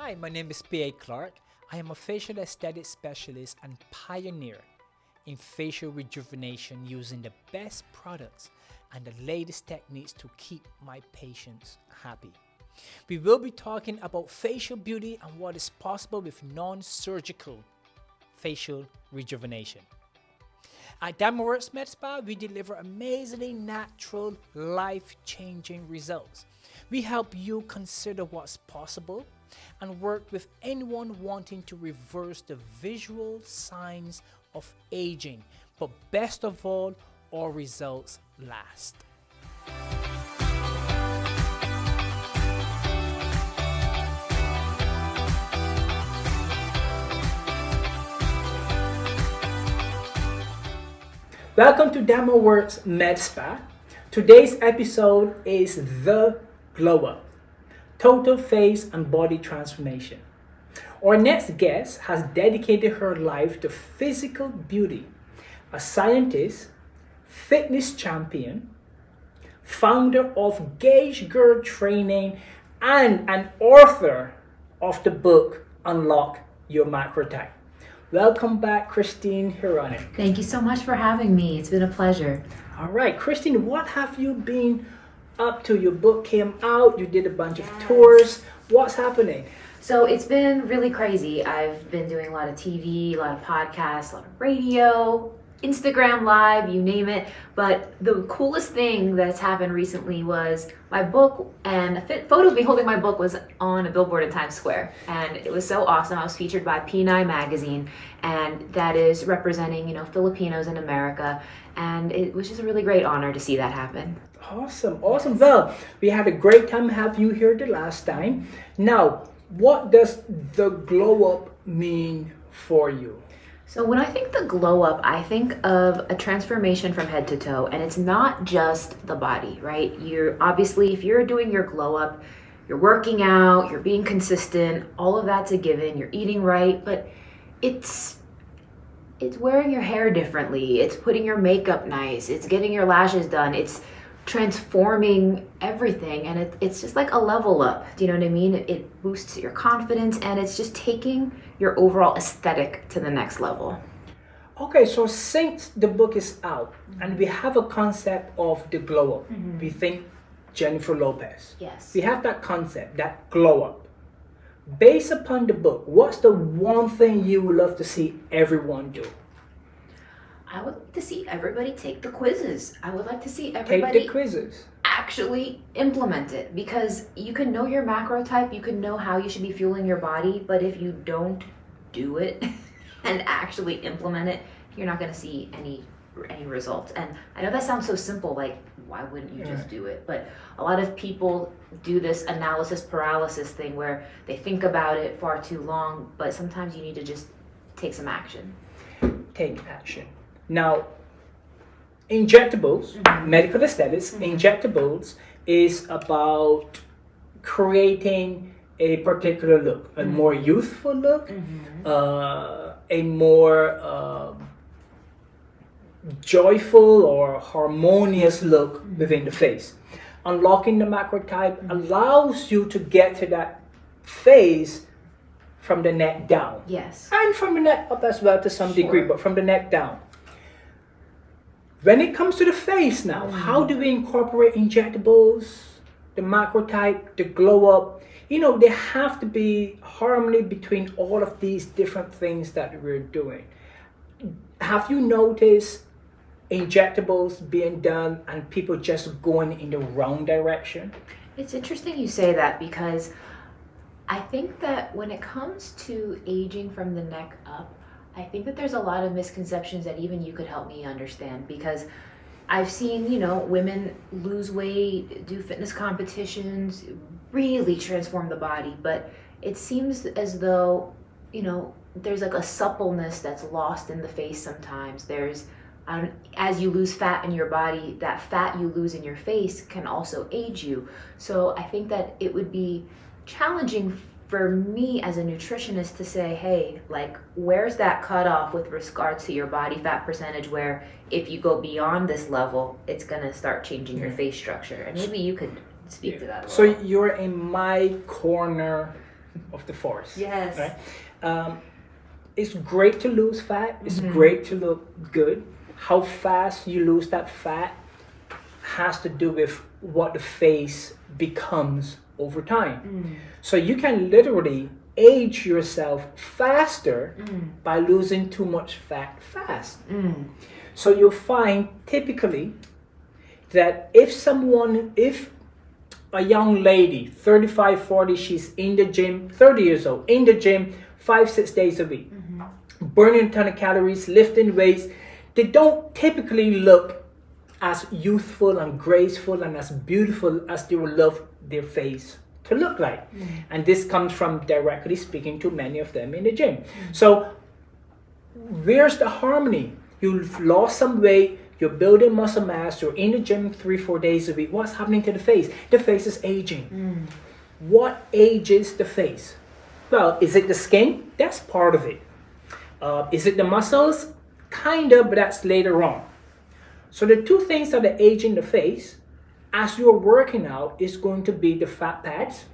Hi, my name is P.A. Clarke. I am a facial aesthetic specialist and pioneer in facial rejuvenation using the best products and the latest techniques to keep my patients happy. We will be talking about facial beauty and what is possible with non-surgical facial rejuvenation. At Naturalness Med Spa, we deliver amazingly natural, life-changing results. We help you consider what's possible and work with anyone wanting to reverse the visual signs of aging. But best of all, our results last. Welcome to Naturalness Med Spa. Today's episode is The Glow Up, Total Face and Body Transformation. Our next guest has dedicated her life to physical beauty. A scientist, fitness champion, founder of Gauge Girl Training, and an author of the book Unlock Your Macro Type. Welcome back, Christine Hronec. Thank you so much for having me. It's been a pleasure. All right, Christine, what have you been up to? Your book came out, you did a bunch of tours. What's happening? So it's been really crazy. I've been doing a lot of TV, a lot of podcasts, a lot of radio, Instagram Live, you name it. But the coolest thing that's happened recently was my book, and a photo of me holding my book was on a billboard in Times Square. And it was so awesome. I was featured by P9 magazine, and that is representing, Filipinos in America. And it was just a really great honor to see that happen. Awesome. Well, we had a great time have you here the last time. Now, what does the glow up mean for you? So when I think the glow up, I think of a transformation from head to toe, and it's not just the body, right? You're obviously, if you're doing your glow up, you're working out, you're being consistent, all of that's a given, you're eating right, but it's wearing your hair differently, it's putting your makeup nice, it's getting your lashes done, it's transforming everything, and it's just like a level up. Do you know what I mean? It boosts your confidence, and it's just taking your overall aesthetic to the next level. Okay, so since the book is out and we have a concept of the glow up, we think Jennifer Lopez. Yes. We have that concept, that glow up. Based upon the book, what's the one thing you would love to see everyone do? I would like to see everybody take the quizzes. I would like to see everybody Take the quizzes. actually implement it, because you can know your macro type, you can know how you should be fueling your body, but if you don't do it and actually implement it, you're not going to see any results. And I know that sounds so simple, like why wouldn't you just do it? But a lot of people do this analysis paralysis thing where they think about it far too long, but sometimes you need to just take some action. Take action. Now, Injectables, medical aesthetics, Injectables is about creating a particular look, a more youthful look, a more joyful or harmonious look within the face. Unlocking the macro type allows you to get to that phase from the neck down. Yes. And from the neck up as well to some degree, but from the neck down. When it comes to the face now, how do we incorporate injectables, the macro type, the glow up? There have to be harmony between all of these different things that we're doing. Have you noticed injectables being done and people just going in the wrong direction? It's interesting you say that, because I think that when it comes to aging from the neck up, I think that there's a lot of misconceptions that even you could help me understand, because I've seen, women lose weight, do fitness competitions, really transform the body, but it seems as though, there's like a suppleness that's lost in the face sometimes. There's, as you lose fat in your body, that fat you lose in your face can also age you. So I think that it would be challenging for me as a nutritionist to say, hey, like, where's that cutoff with regards to your body fat percentage, where if you go beyond this level, it's going to start changing your face structure? And maybe you could speak to that a So little. you're in my corner of the force. Yes. Right? It's great to lose fat. It's great to look good. How fast you lose that fat has to do with what the face becomes over time. So you can literally age yourself faster by losing too much fat fast. So you'll find typically that if a young lady, 35, 40, she's in the gym, 30 years old, in the gym 5-6 days a week, burning a ton of calories, lifting weights, they don't typically look as youthful and graceful and as beautiful as they would love their face to look like. And this comes from directly speaking to many of them in the gym. So where's the harmony? You've lost some weight, you're building muscle mass, you're in the gym 3-4 days a week. What's happening to the face? The face is aging. What ages the face? Well, is it the skin? That's part of it. Is it the muscles? Kind of, but that's later on. So the two things that are aging the face as you're working out is going to be the fat pads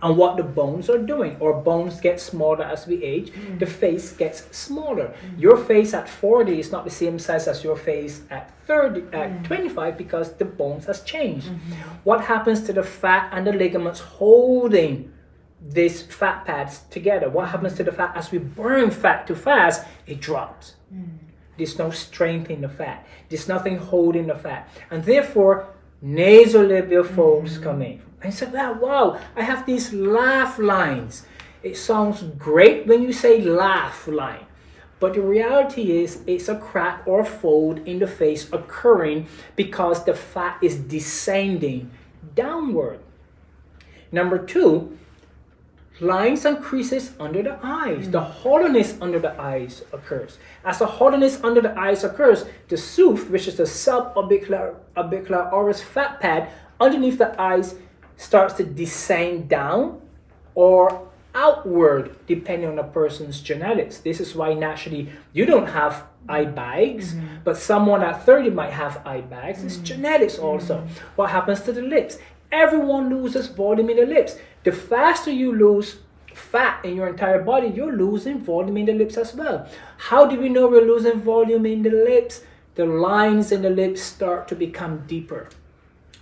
and what the bones are doing. Or bones get smaller as we age, the face gets smaller. Your face at 40 is not the same size as your face at 25 because the bones has changed. What happens to the fat and the ligaments holding these fat pads together? What happens to the fat as we burn fat too fast? It drops. There's no strength in the fat. There's nothing holding the fat. And therefore, nasolabial folds come in. I said, wow, I have these laugh lines. It sounds great when you say laugh line. But the reality is it's a crack or fold in the face occurring because the fat is descending downward. Number two, lines and creases under the eyes. The hollowness under the eyes occurs. As the hollowness under the eyes occurs, the SOOF, which is the suborbicular oris fat pad underneath the eyes, starts to descend down or outward depending on a person's genetics. This is why naturally you don't have eye bags, but someone at 30 might have eye bags. It's genetics also. What happens to the lips? Everyone loses volume in the lips. The faster you lose fat in your entire body, you're losing volume in the lips as well. How do we know we're losing volume in the lips? The lines in the lips start to become deeper.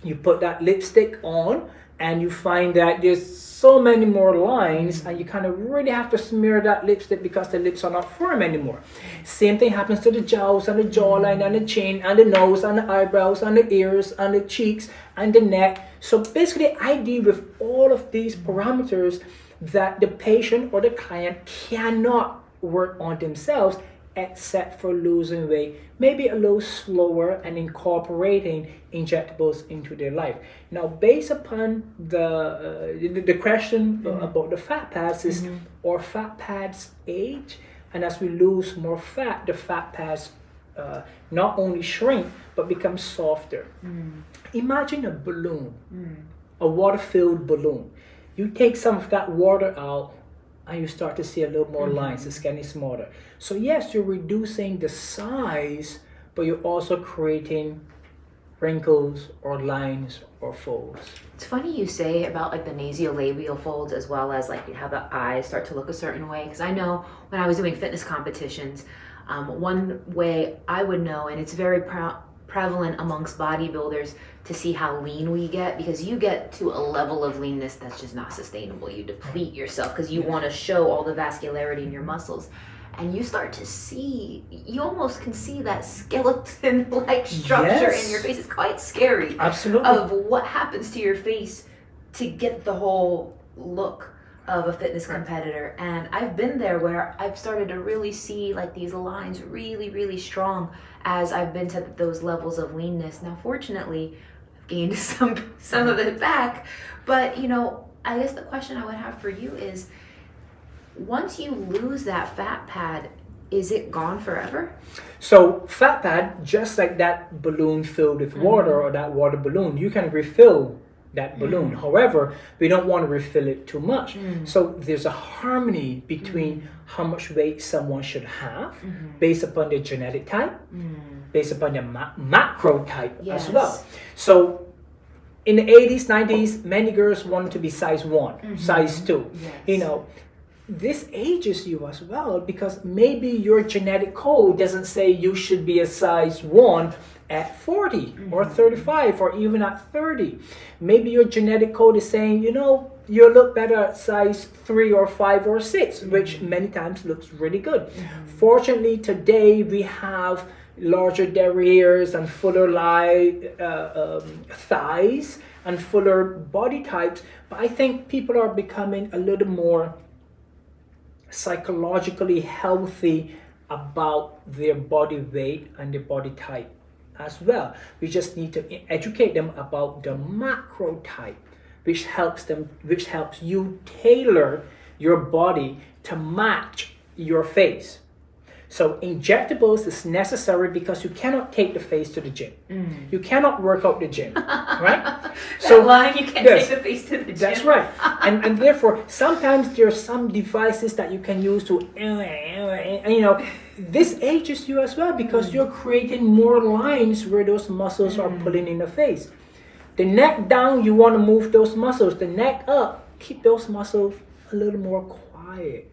You put that lipstick on and you find that there's so many more lines and you kind of really have to smear that lipstick because the lips are not firm anymore. Same thing happens to the jowls and the jawline and the chin and the nose and the eyebrows and the ears and the cheeks and the neck. So basically I deal with all of these parameters that the patient or the client cannot work on themselves except for losing weight, maybe a little slower and incorporating injectables into their life. Now, based upon the question about the fat pads is, are fat pads age? And as we lose more fat, the fat pads not only shrink, but become softer. Imagine a balloon, a water-filled balloon. You take some of that water out, and you start to see a little more lines. It's getting smaller. So yes, you're reducing the size, but you're also creating wrinkles or lines or folds. It's funny you say about like the nasolabial folds as well as like how the eyes start to look a certain way. Because I know when I was doing fitness competitions, one way I would know, and it's very prevalent amongst bodybuilders to see how lean we get, because you get to a level of leanness that's just not sustainable. You deplete yourself because you want to show all the vascularity in your muscles, and you start to see, you almost can see that skeleton-like structure in your face. It's quite scary. Absolutely. Of what happens to your face to get the whole look of a fitness competitor. And I've been there where I've started to really see like these lines really, really strong as I've been to those levels of leanness. Now, fortunately, I've gained some of it back. But, you know, I guess the question I would have for you is, once you lose that fat pad, is it gone forever? So fat pad, just like that balloon filled with water or that water balloon, you can refill that balloon. However, we don't want to refill it too much. So there's a harmony between how much weight someone should have based upon their genetic type, based upon their macro type as well. So in the 80s, 90s, many girls wanted to be size 1, size 2. Yes. You know, this ages you as well, because maybe your genetic code doesn't say you should be a size 1 at 40 or 35 or even at 30. Maybe your genetic code is saying, you know, you look better at size 3 or 5 or 6, which many times looks really good. Fortunately, today we have larger derrieres and fuller thighs and fuller body types, but I think people are becoming a little more psychologically healthy about their body weight and their body type as well. We just need to educate them about the macro type, which helps you tailor your body to match your face. So injectables is necessary because you cannot take the face to the gym. You cannot work out the gym, right? So why you can't take the face to the gym? That's right. And therefore, sometimes there are some devices that you can use to, you know, this ages you as well because you're creating more lines where those muscles are pulling in the face. The neck down, you want to move those muscles. The neck up, keep those muscles a little more quiet.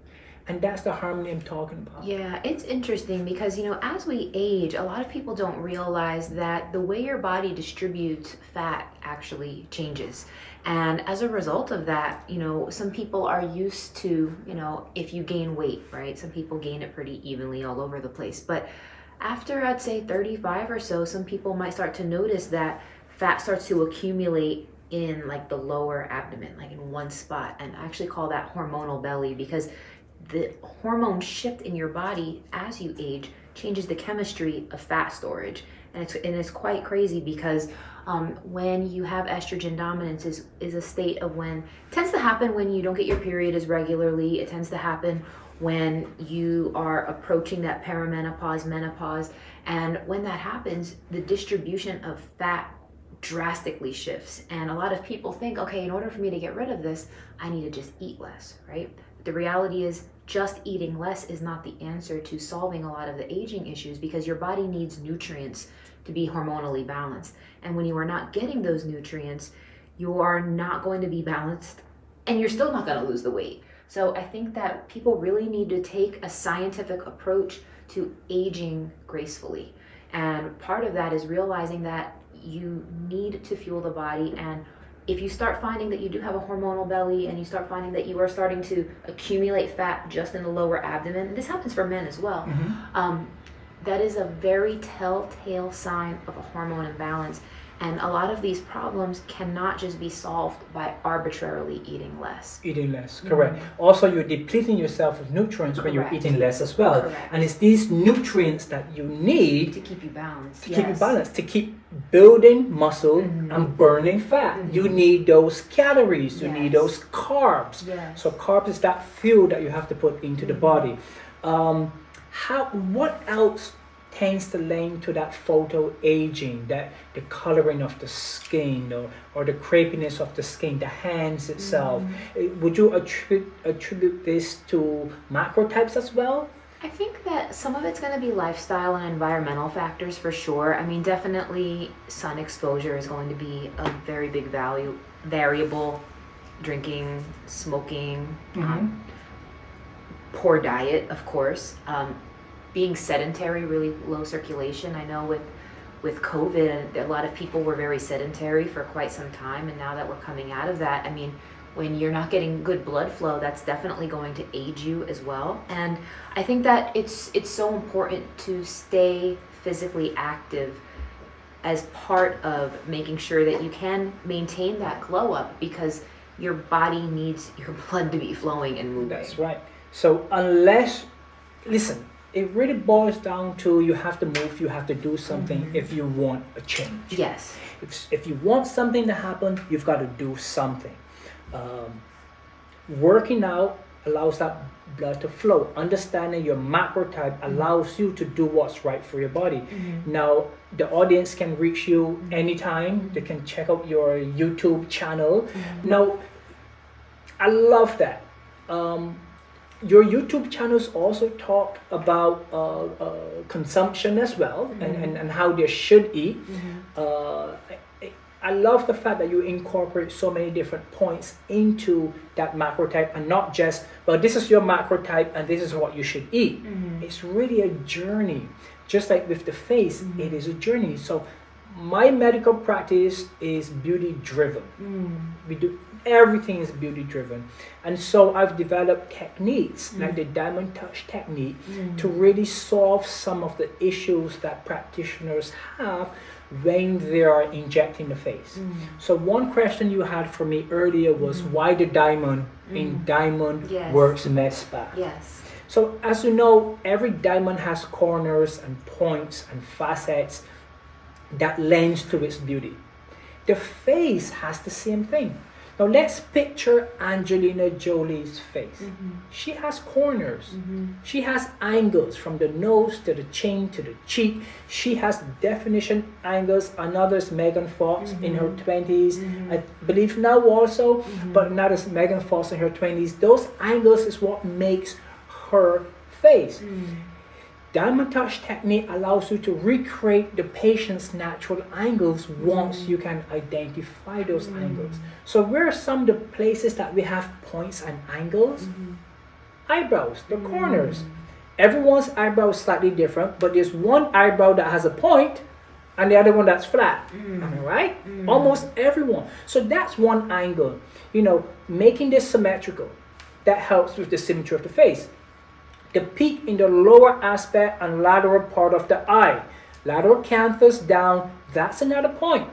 And that's the harmony I'm talking about. Yeah, it's interesting because, you know, as we age, a lot of people don't realize that the way your body distributes fat actually changes. And as a result of that, you know, some people are used to, you know, if you gain weight, right? Some people gain it pretty evenly all over the place. But after, I'd say 35 or so, some people might start to notice that fat starts to accumulate in like the lower abdomen, like in one spot. And I actually call that hormonal belly because the hormone shift in your body as you age changes the chemistry of fat storage. And it's quite crazy because when you have estrogen dominance is a state of when, it tends to happen when you don't get your period as regularly. It tends to happen when you are approaching that perimenopause, menopause. And when that happens, the distribution of fat drastically shifts. And a lot of people think, okay, in order for me to get rid of this, I need to just eat less, right? The reality is just eating less is not the answer to solving a lot of the aging issues because your body needs nutrients to be hormonally balanced. And when you are not getting those nutrients, you are not going to be balanced and you're still not going to lose the weight. So I think that people really need to take a scientific approach to aging gracefully. And part of that is realizing that you need to fuel the body. And if you start finding that you do have a hormonal belly and you start finding that you are starting to accumulate fat just in the lower abdomen, this happens for men as well, that is a very telltale sign of a hormone imbalance. And a lot of these problems cannot just be solved by arbitrarily eating less. Eating less, correct. Also, you're depleting yourself of nutrients when you're eating less as well. Correct. And it's these nutrients that you need to keep you balanced. keep you balanced, to keep building muscle and burning fat. You need those calories, you need those carbs. So carbs is that fuel that you have to put into the body. What else tends to link to that photo aging, that the coloring of the skin or the crepiness of the skin, the hands itself? Would you attribute this to macro types as well? I think that some of it's going to be lifestyle and environmental factors for sure. I mean, definitely sun exposure is going to be a very big variable. Drinking, smoking, poor diet, of course. Being sedentary, really low circulation. I know with COVID, a lot of people were very sedentary for quite some time, and now that we're coming out of that, I mean, when you're not getting good blood flow, that's definitely going to age you as well. And I think that it's so important to stay physically active as part of making sure that you can maintain that glow up because your body needs your blood to be flowing and moving. That's right. So listen, it really boils down to you have to move, you have to do something if you want a change. Yes. If you want something to happen, you've got to do something. Working out allows that blood to flow. Understanding your macro type allows you to do what's right for your body. Now, the audience can reach you anytime. They can check out your YouTube channel. Now, I love that. Your YouTube channels also talk about I love the fact that you incorporate so many different points into that macro type, and not just, well, this is your macro type and this is what you should eat. It's really a journey. Just like with the face, it is a journey. So my medical practice is beauty driven. We do everything is beauty driven, and so I've developed techniques like the diamond touch technique to really solve some of the issues that practitioners have when they are injecting the face. So one question you had for me earlier was why the diamond in Diamond Works Med Spa. Yes. So as you know, every diamond has corners and points and facets that lends to its beauty. The face has the same thing. Now let's picture Angelina Jolie's face. She has corners. She has angles from the nose to the chin to the cheek. She has definition angles. Another is Megan Fox in her 20s. I believe now also, but another is Megan Fox in her 20s. Those angles is what makes her face. Diamond touch technique allows you to recreate the patient's natural angles once you can identify those angles. So where are some of the places that we have points and angles? Eyebrows, the corners. Everyone's eyebrow is slightly different, but there's one eyebrow that has a point and the other one that's flat. Am I right? Almost everyone. So that's one angle. You know, making this symmetrical. That helps with the symmetry of the face. The peak in the lower aspect and lateral part of the eye. Lateral canthus down, that's another point.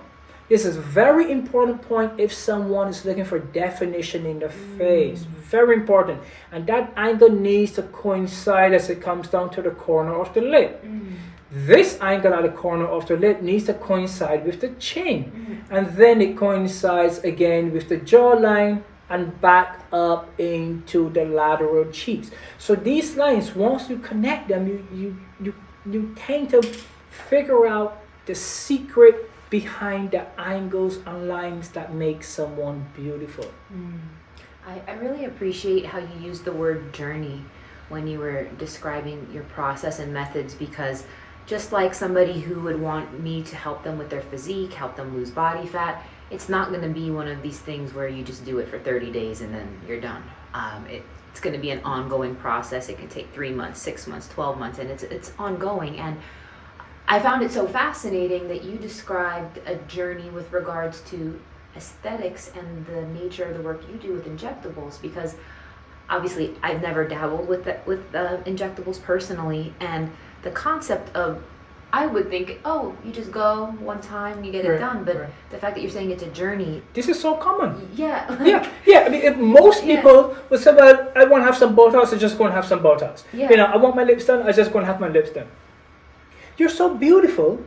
This is a very important point if someone is looking for definition in the face. Very important. And that angle needs to coincide as it comes down to the corner of the lip. This angle at the corner of the lip needs to coincide with the chin. And then it coincides again with the jawline and back up into the lateral cheeks. So these lines, once you connect them, you tend to figure out the secret behind the angles and lines that make someone beautiful. I really appreciate how you used the word journey when you were describing your process and methods, because just like somebody who would want me to help them with their physique, help them lose body fat, it's not going to be one of these things where you just do it for 30 days and then you're done. It's going to be an ongoing process. It can take 3 months, 6 months, 12 months, and it's ongoing. And I found it so fascinating that you described a journey with regards to aesthetics and the nature of the work you do with injectables, because obviously I've never dabbled with injectables personally, and the concept of, I would think, oh, you just go one time, you get it done. But the fact that you're saying it's a journey. This is so common. Yeah. I mean, if most people would say, well, I want to have some Botox, I just go and have some Botox. Yeah. You know, I want my lips done, I just go and have my lips done. You're so beautiful.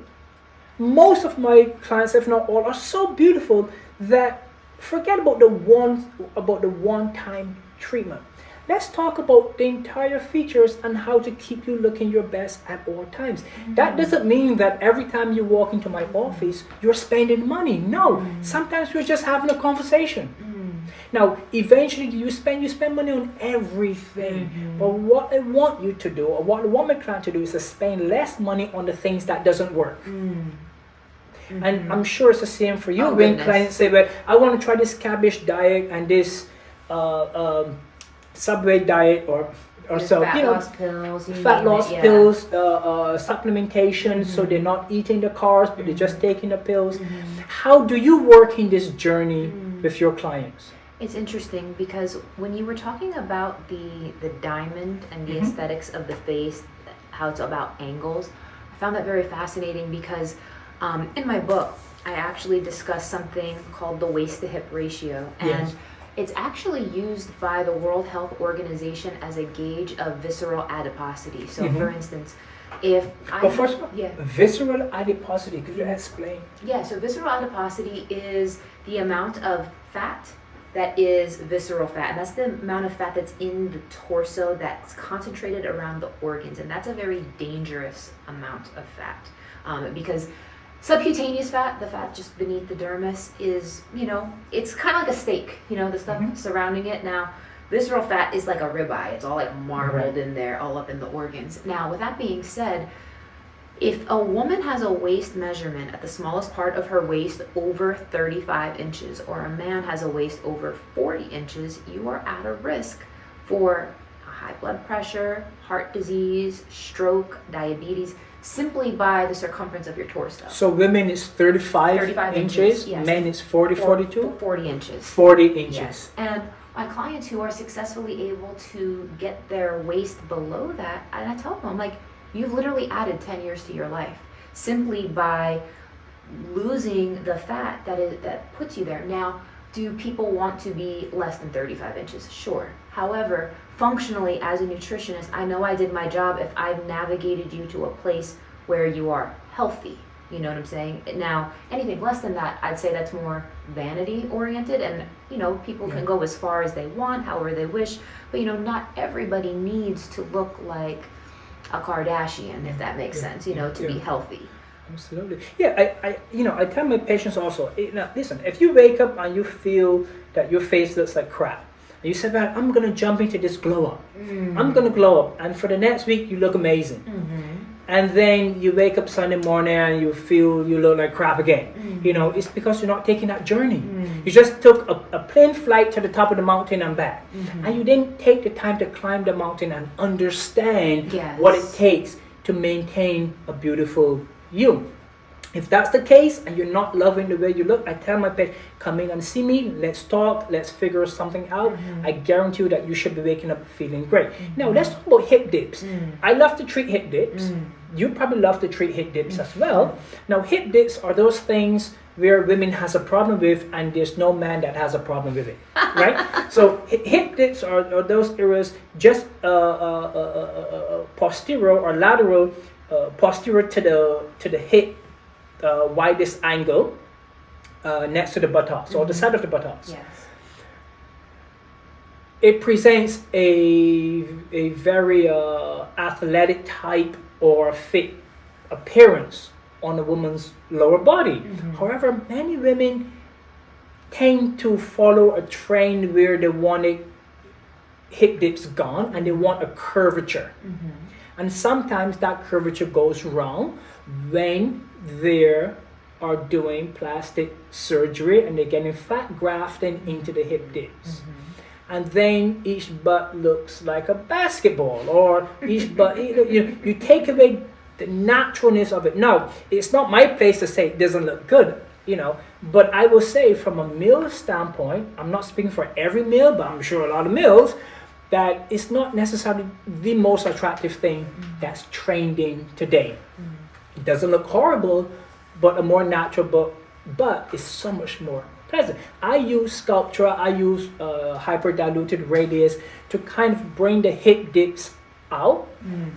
Most of my clients, if not all, are so beautiful that forget about the one-time treatment. Let's talk about the entire features and how to keep you looking your best at all times. That doesn't mean that every time you walk into my office, you're spending money. No, sometimes we're just having a conversation. Now, eventually you spend money on everything. But what I want you to do, or what I want my client to do, is to spend less money on the things that doesn't work. And I'm sure it's the same for you when clients say, well, I want to try this cabbage diet and this Subway diet or so, fat loss pills, fat loss pills, supplementation, so they're not eating the carbs, but they're just taking the pills. How do you work in this journey with your clients? It's interesting because when you were talking about the diamond and the aesthetics of the face, how it's about angles, I found that very fascinating because in my book, I actually discuss something called the waist to hip ratio. And it's actually used by the World Health Organization as a gauge of visceral adiposity. So for instance, if visceral adiposity, could you explain? Yeah, so visceral adiposity is the amount of fat that is visceral fat. And that's the amount of fat that's in the torso that's concentrated around the organs. And that's a very dangerous amount of fat because subcutaneous fat, the fat just beneath the dermis, is, it's kind of like a steak, the stuff surrounding it. Now, visceral fat is like a ribeye. It's all like marbled in there, all up in the organs. Now, with that being said, If a woman has a waist measurement at the smallest part of her waist over 35 inches, or a man has a waist over 40 inches, you are at a risk for high blood pressure, heart disease, stroke, diabetes, simply by the circumference of your torso. So women is 35 inches, yes. men is 42? 40 inches. 40 inches. Yes. And my clients who are successfully able to get their waist below that, and I tell them, I'm like, you've literally added 10 years to your life simply by losing the fat that puts you there. Now, do people want to be less than 35 inches? Sure. However, functionally as a nutritionist, I know I did my job if I've navigated you to a place where you are healthy. You know what I'm saying? Now, anything less than that, I'd say that's more vanity oriented, and people can go as far as they want, however they wish, but not everybody needs to look like a Kardashian, if that makes sense, to be healthy. Absolutely. Yeah, I tell my patients also, listen, if you wake up and you feel that your face looks like crap, and you say, man, I'm going to jump into this glow up. I'm going to glow up. And for the next week, you look amazing. And then you wake up Sunday morning and you feel you look like crap again. It's because you're not taking that journey. You just took a plane flight to the top of the mountain and back. And you didn't take the time to climb the mountain and understand what it takes to maintain a beautiful you. If that's the case and you're not loving the way you look, I tell my patients, come in and see me, let's talk, let's figure something out. I guarantee you that you should be waking up feeling great. Now, let's talk about hip dips. I love to treat hip dips. You probably love to treat hip dips as well. Now, hip dips are those things where women has a problem with and there's no man that has a problem with it, right? So hip dips are those areas just posterior or lateral, posterior to the hip, widest angle next to the buttocks or the side of the buttocks. Yes. It presents a very athletic type or fit appearance on a woman's lower body. However, many women tend to follow a trend where they want hip dips gone and they want a curvature. And sometimes that curvature goes wrong when they are doing plastic surgery and they're getting fat grafting into the hip dips. And then each butt looks like a basketball, or each butt, you take away the naturalness of it. Now, it's not my place to say it doesn't look good, but I will say from a male standpoint, I'm not speaking for every male, but I'm sure a lot of males, that it's not necessarily the most attractive thing that's trending today. It doesn't look horrible, but a more natural butt is so much more pleasant. I use Sculptra, I use hyper-diluted radius to kind of bring the hip dips out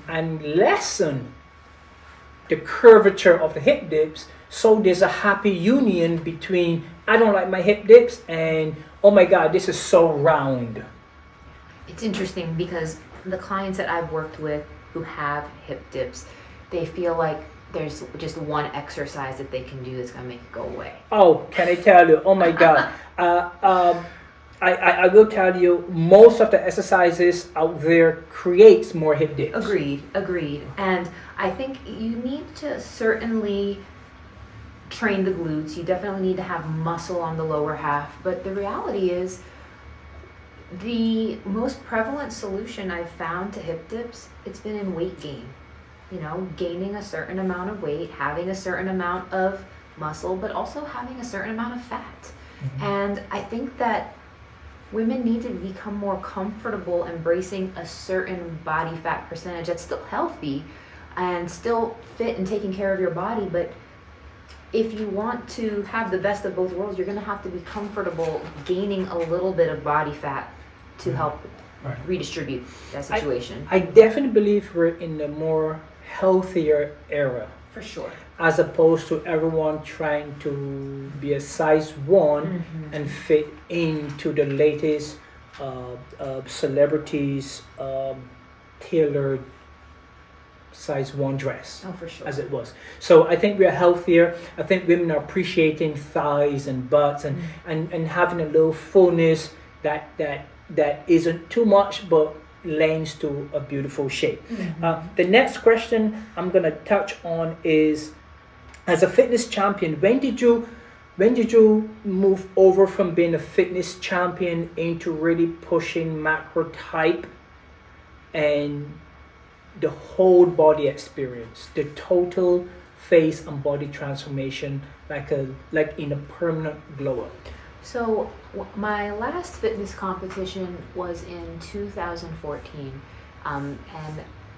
and lessen the curvature of the hip dips, so there's a happy union between I don't like my hip dips and oh my god, this is so round. It's interesting because the clients that I've worked with who have hip dips, they feel like there's just one exercise that they can do that's going to make it go away. Oh, can I tell you? Oh my God. I will tell you, most of the exercises out there creates more hip dips. Agreed. And I think you need to certainly train the glutes. You definitely need to have muscle on the lower half. But the reality is, the most prevalent solution I've found to hip dips, it's been in weight gain. Gaining a certain amount of weight, having a certain amount of muscle, but also having a certain amount of fat. And I think that women need to become more comfortable embracing a certain body fat percentage that's still healthy and still fit and taking care of your body. But if you want to have the best of both worlds, you're going to have to be comfortable gaining a little bit of body fat to help redistribute that situation. I definitely believe we're in a more healthier era. For sure. As opposed to everyone trying to be a size 1 and fit into the latest celebrities tailored size 1 dress. Oh, for sure. As it was. So I think we're healthier. I think women are appreciating thighs and butts and having a little fullness that isn't too much, but lanes to a beautiful shape. The next question I'm gonna touch on is, as a fitness champion, when did you move over from being a fitness champion into really pushing macro type and the whole body experience, the total face and body transformation, like in a permanent glow up? So my last fitness competition was in 2014, and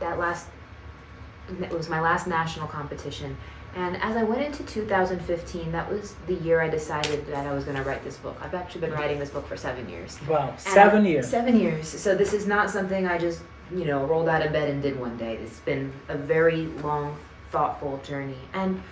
it was my last national competition. And as I went into 2015, that was the year I decided that I was going to write this book. I've actually been writing this book for 7 years. Wow, 7 years. 7 years. So this is not something I just, rolled out of bed and did one day. It's been a very long, thoughtful journey. And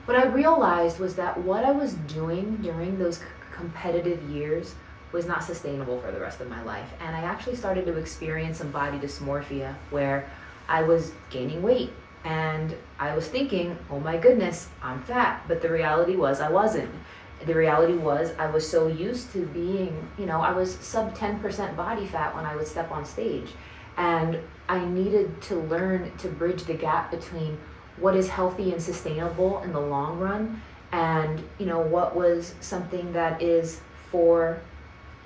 what I realized was that what I was doing during those competitive years was not sustainable for the rest of my life. And I actually started to experience some body dysmorphia where I was gaining weight. And I was thinking, oh my goodness, I'm fat. But the reality was I wasn't. The reality was I was so used to being, I was sub 10% body fat when I would step on stage. And I needed to learn to bridge the gap between what is healthy and sustainable in the long run and, what was something that is for,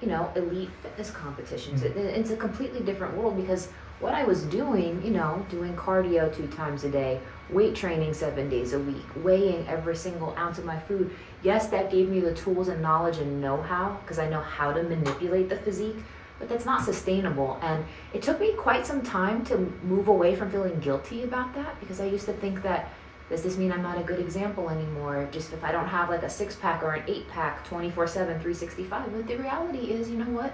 elite fitness competitions. It's a completely different world because what I was doing, doing cardio 2 times a day, weight training 7 days a week, weighing every single ounce of my food. Yes, that gave me the tools and knowledge and know-how because I know how to manipulate the physique, but that's not sustainable. And it took me quite some time to move away from feeling guilty about that because I used to think that, does this mean I'm not a good example anymore? Just if I don't have like a 6-pack or an 8-pack 24/7, 365. But the reality is, you know what?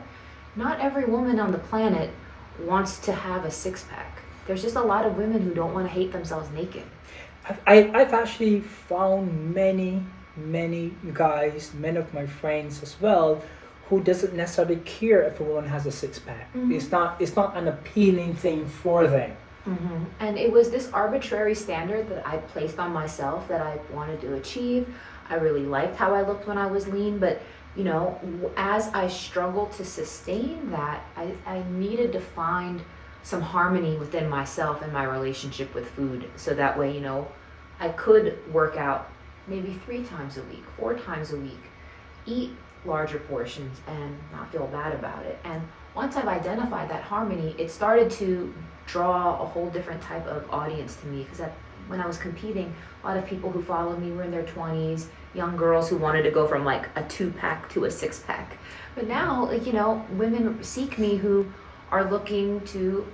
Not every woman on the planet wants to have a 6-pack. There's just a lot of women who don't want to hate themselves naked. I've actually found many guys, many of my friends as well, who doesn't necessarily care if a woman has a 6-pack. It's not an appealing thing for them. And it was this arbitrary standard that I placed on myself that I wanted to achieve. I really liked how I looked when I was lean, but as I struggled to sustain that, I needed to find some harmony within myself and my relationship with food. So that way, I could work out maybe 3 times a week, 4 times a week, eat larger portions and not feel bad about it. And once I've identified that harmony, it started to draw a whole different type of audience to me because when I was competing, a lot of people who followed me were in their 20s, young girls who wanted to go from like a 2-pack to a 6-pack. But now, women seek me who are looking to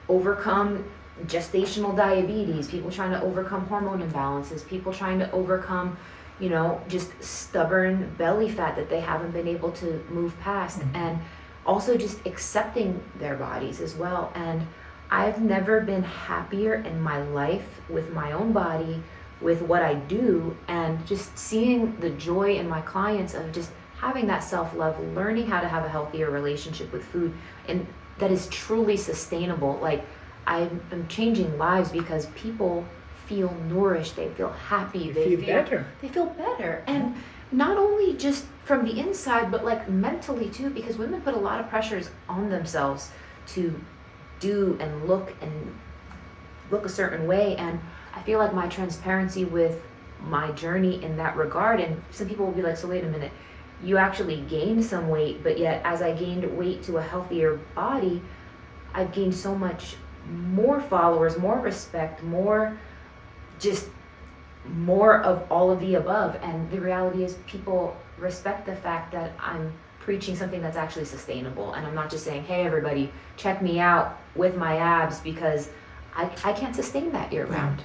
overcome gestational diabetes, people trying to overcome hormone imbalances, people trying to overcome, just stubborn belly fat that they haven't been able to move past, and also just accepting their bodies as well. And I've never been happier in my life with my own body, with what I do, and just seeing the joy in my clients of just having that self-love, learning how to have a healthier relationship with food, and that is truly sustainable. Like, I'm changing lives because people feel nourished, they feel happy, they feel better. They feel better. And not only just from the inside, but like mentally too, because women put a lot of pressures on themselves to do and look a certain way. And I feel like my transparency with my journey in that regard, and some people will be like, so wait a minute, you actually gained some weight, but yet as I gained weight to a healthier body, I've gained so much more followers, more respect, more of all of the above. And the reality is people respect the fact that I'm preaching something that's actually sustainable, and I'm not just saying, hey everybody, check me out with my abs, because I can't sustain that year round.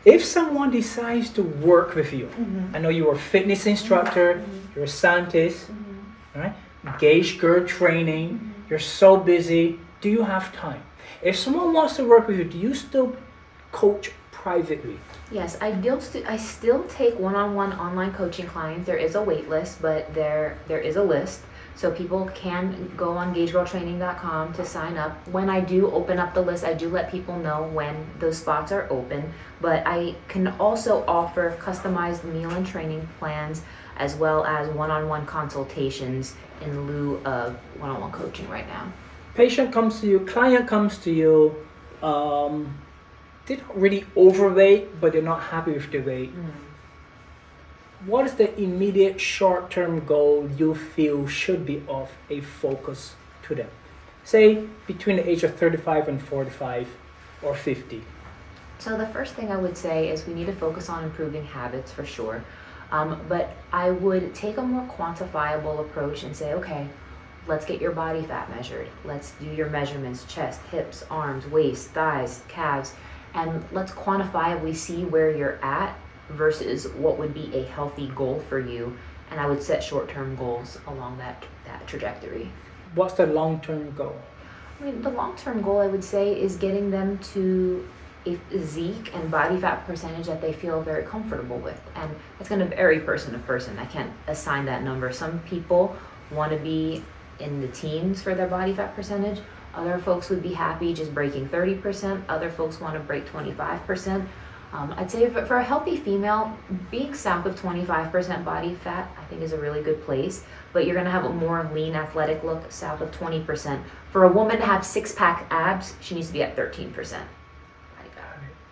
If someone decides to work with you, I know you're a fitness instructor, you're a scientist, right? Gauge girl training, you're so busy, do you have time? If someone wants to work with you, do you still coach privately? Yes, I still take one-on-one online coaching clients. There is a wait list, but there is a list. So people can go on gagegirltraining.com to sign up. When I do open up the list, I do let people know when those spots are open. But I can also offer customized meal and training plans, as well as one-on-one consultations in lieu of one-on-one coaching right now. patient comes to you, client comes to you, they're not really overweight, but they're not happy with the weight. What is the immediate short-term goal you feel should be of a focus to them? Say between the age of 35 and 45 or 50. So the first thing I would say is we need to focus on improving habits for sure. But I would take a more quantifiable approach and say, okay, let's get your body fat measured. Let's do your measurements, chest, hips, arms, waist, thighs, calves, and let's quantifiably see where you're at versus what would be a healthy goal for you. And I would set short-term goals along that trajectory. What's the long-term goal? I mean, the long-term goal I would say is getting them to a physique and body fat percentage that they feel very comfortable with. And it's going to vary person to person. I can't assign that number. Some people want to be in the teens for their body fat percentage. Other folks would be happy just breaking 30%. Other folks want to break 25%. I'd say for a healthy female, being south of 25% body fat, I think is a really good place. But you're going to have a more lean, athletic look south of 20%. For a woman to have six-pack abs, she needs to be at 13%.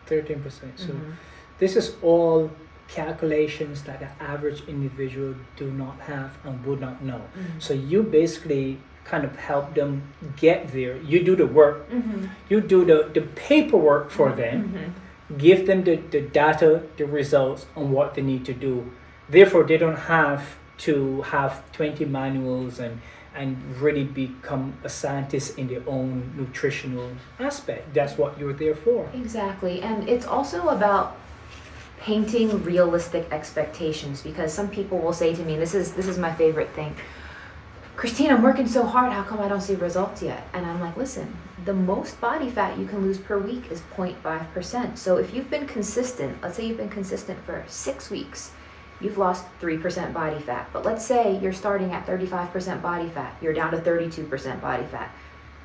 13%. So this is all calculations that the average individual do not have and would not know. So you basically kind of help them get there. You do the work. You do the paperwork for them. Give them the data, the results on what they need to do. Therefore, they don't have to have 20 manuals and really become a scientist in their own nutritional aspect. That's what you're there for. Exactly. And it's also about painting realistic expectations, because some people will say to me, this is my favorite thing, Christine, I'm working so hard, how come I don't see results yet? And I'm like, listen, the most body fat you can lose per week is 0.5%. So if you've been consistent, let's say you've been consistent for 6 weeks, you've lost 3% body fat. But let's say you're starting at 35% body fat, you're down to 32% body fat.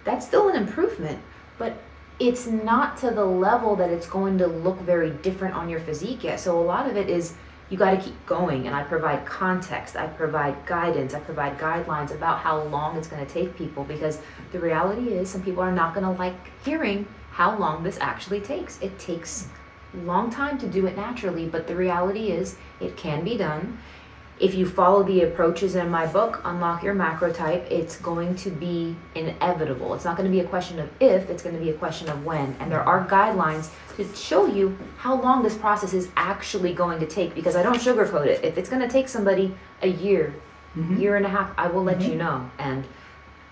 That's still an improvement, but it's not to the level that it's going to look very different on your physique yet. So a lot of it is you got to keep going, and I provide context, I provide guidance, I provide guidelines about how long it's going to take people, because the reality is some people are not going to like hearing how long this actually takes. It takes a long time to do it naturally, but the reality is it can be done. If you follow the approaches in my book, Unlock Your Macrotype, it's going to be inevitable. It's not going to be a question of if, it's going to be a question of when. And there are guidelines to show you how long this process is actually going to take, because I don't sugarcoat it. If it's going to take somebody a year, year and a half, I will let you know. And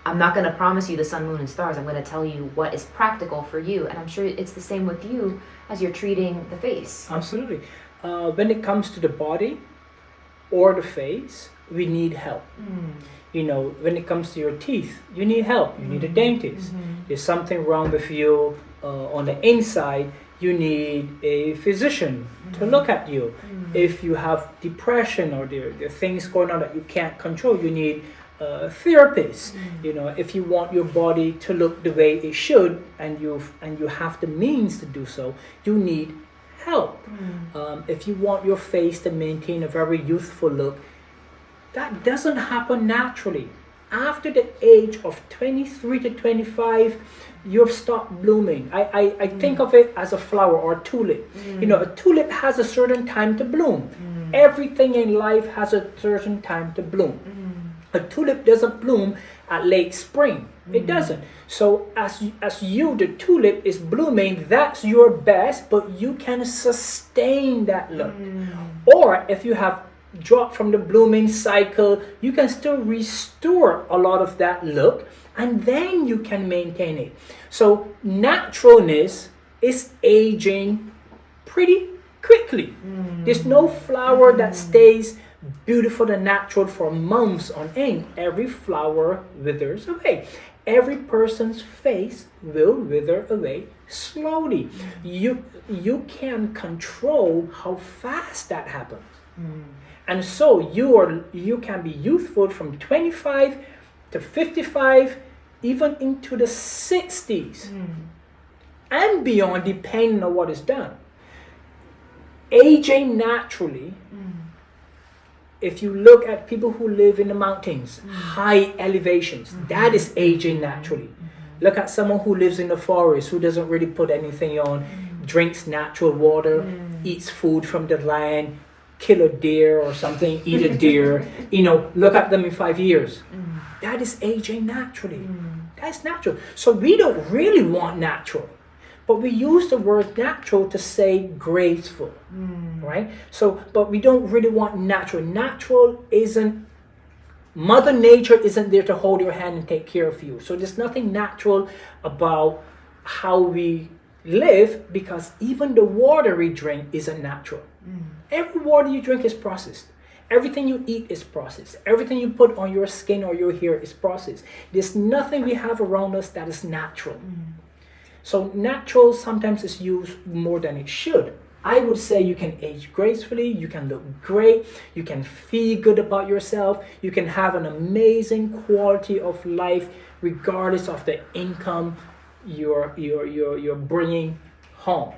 I'm not going to promise you the sun, moon, and stars. I'm going to tell you what is practical for you. And I'm sure it's the same with you as you're treating the face. Absolutely. When it comes to the body or the face, we need help. You know, when it comes to your teeth, you need help. You need a dentist. There's something wrong with you on the inside. You need a physician to look at you. If you have depression or there are things going on that you can't control, you need a therapist. You know, if you want your body to look the way it should, and you have the means to do so, you need help. If you want your face to maintain a very youthful look, that doesn't happen naturally. After the age of 23 to 25, you've stopped blooming. I think of it as a flower or a tulip. You know, a tulip has a certain time to bloom. Everything in life has a certain time to bloom. A tulip doesn't bloom at late spring. It doesn't. So as you, the tulip is blooming, that's your best, but you can sustain that look. Or if you have dropped from the blooming cycle, you can still restore a lot of that look, and then you can maintain it. So naturalness is aging pretty quickly. There's no flower that stays beautiful and natural for months on end. Every flower withers away. Every person's face will wither away slowly. You can control how fast that happens. And so you can be youthful from 25 to 55, even into the 60s and beyond, depending on what is done. Aging naturally, if you look at people who live in the mountains, high elevations, that is aging naturally. Look at someone who lives in the forest, who doesn't really put anything on, drinks natural water, eats food from the land, kill a deer or something, eat a deer. Look at them in 5 years. That is aging naturally. That's natural. So we don't really want natural, but we use the word natural to say graceful, right? So, but we don't really want natural. Natural isn't, Mother Nature isn't there to hold your hand and take care of you. So there's nothing natural about how we live, because even the water we drink isn't natural. Every water you drink is processed. Everything you eat is processed. Everything you put on your skin or your hair is processed. There's nothing we have around us that is natural. So natural sometimes is used more than it should. I would say you can age gracefully, you can look great, you can feel good about yourself, you can have an amazing quality of life regardless of the income you're bringing home.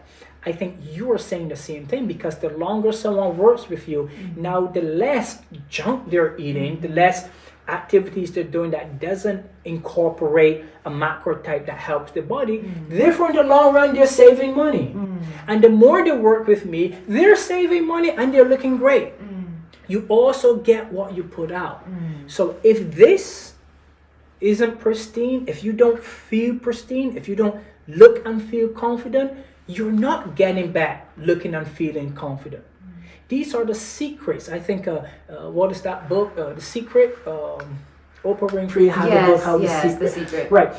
I think you are saying the same thing, because the longer someone works with you, now the less junk they're eating, the less activities they're doing that doesn't incorporate a macro type that helps the body. Therefore, in the long run, they're saving money. And the more they work with me, they're saving money and they're looking great. You also get what you put out. So if this isn't pristine, if you don't feel pristine, if you don't look and feel confident, you're not getting back looking and feeling confident. These are the secrets. I think, what is that book? The Secret? Oprah Winfrey had the book, How The Secret. Right.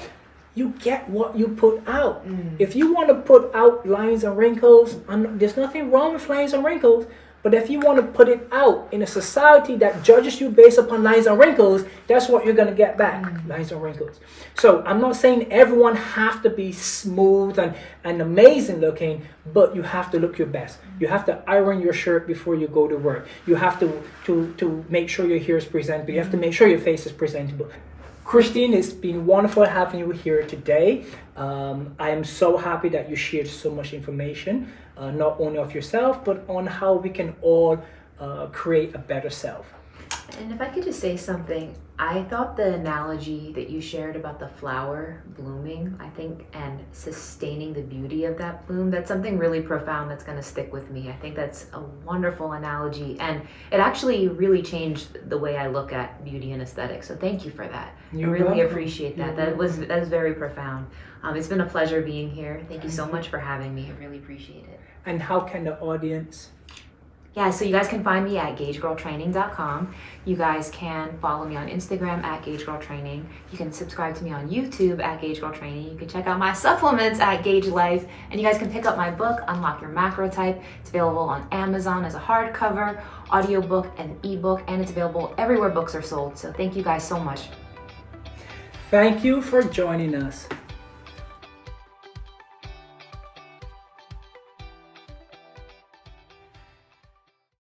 You get what you put out. If you want to put out lines and wrinkles, there's nothing wrong with lines and wrinkles, but if you want to put it out in a society that judges you based upon lines and wrinkles, that's what you're going to get back, lines and wrinkles. So I'm not saying everyone have to be smooth and amazing looking, but you have to look your best. You have to iron your shirt before you go to work. You have to make sure your hair is presentable. You have to make sure your face is presentable. Christine, it's been wonderful having you here today. I am so happy that you shared so much information, not only of yourself, but on how we can all create a better self. And if I could just say something, I thought the analogy that you shared about the flower blooming, I think, and sustaining the beauty of that bloom, that's something really profound that's going to stick with me. I think that's a wonderful analogy, and it actually really changed the way I look at beauty and aesthetics. So thank you for that. I really appreciate that. That was very profound. It's been a pleasure being here. Thank you so much for having me. I really appreciate it. And how can the audience? Yeah, so you guys can find me at gagegirltraining.com. You guys can follow me on Instagram at gagegirltraining. You can subscribe to me on YouTube at gagegirltraining. You can check out my supplements at Gage Life. And you guys can pick up my book, Unlock Your Macro Type. It's available on Amazon as a hardcover, audiobook, and ebook, and it's available everywhere books are sold. So thank you guys so much. Thank you for joining us.